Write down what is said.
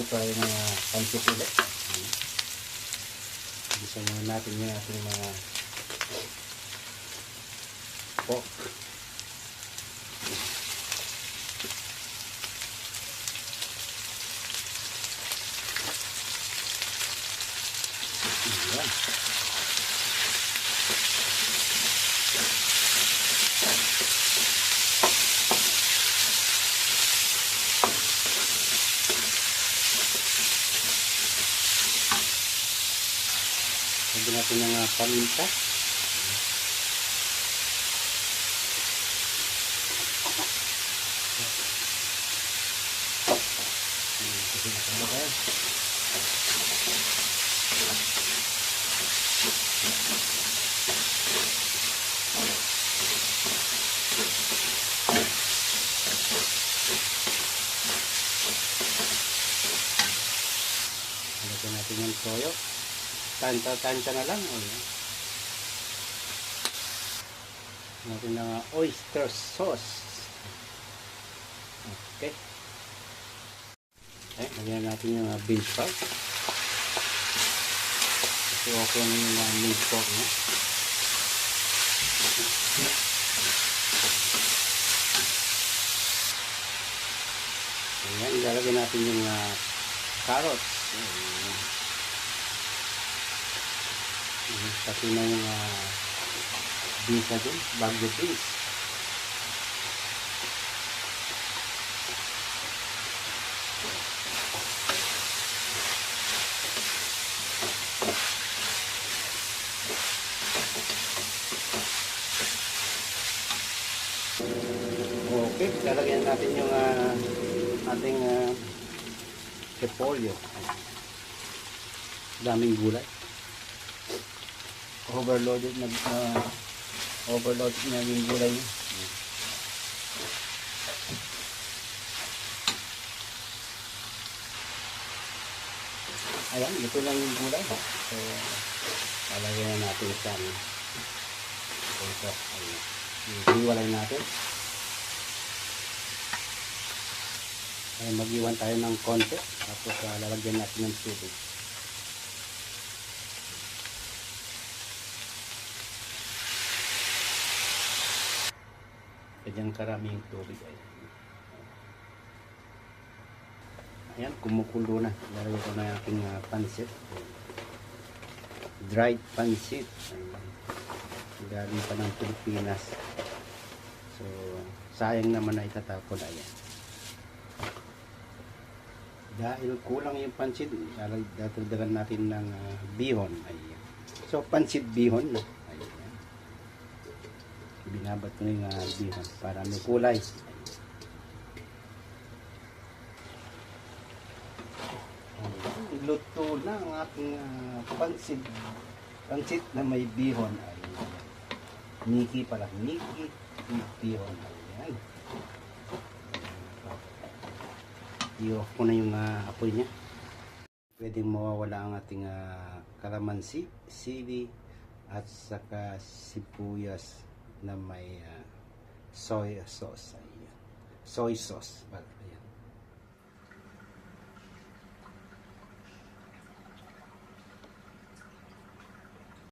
tayo ng pancit ulit. Bisa muna natin yung ating mga pork. Ayan. Lagyan natin ng paminta. Lagyan natin yung toyo. Tansya na lang. Natin ng oyster sauce. Okay. Okay, lagyan natin yung bean sprout. Ito ako yung bean sprout niya. Ayan, ilalagay natin yung carrots. Pati na yung beans natin, bagyo beans. Okay, lalagyan natin yung ating repolyo. Daming gulay. Overloaded na yung gulay. Ayan, ito lang yung gulay. So, lalagyan natin sa ito. Hiwalay natin. Ayan, mag-iwan tayo ng konti. Tapos lalagyan natin ng tubig. Kanyang karaming tubig. Ayan, kumukulo na. Lalagyan ko na yung aking pancit. Dried pancit. Galing pa ng Pilipinas. So, sayang naman na itatapon. Ayan. Dahil kulang yung pancit, dadagdagan natin ng bihon. Ayan. So, pancit bihon na. Binabat ko yung bihon para may kulay. Luto na ang ating pancit na may bihon. Niki pala, niki bihon. Ayan. I-off ko na yung apoy niya. Pwedeng mawawala ang ating kalamansi, sili, at saka sibuyas na may soy sauce. Ayan. Soy sauce.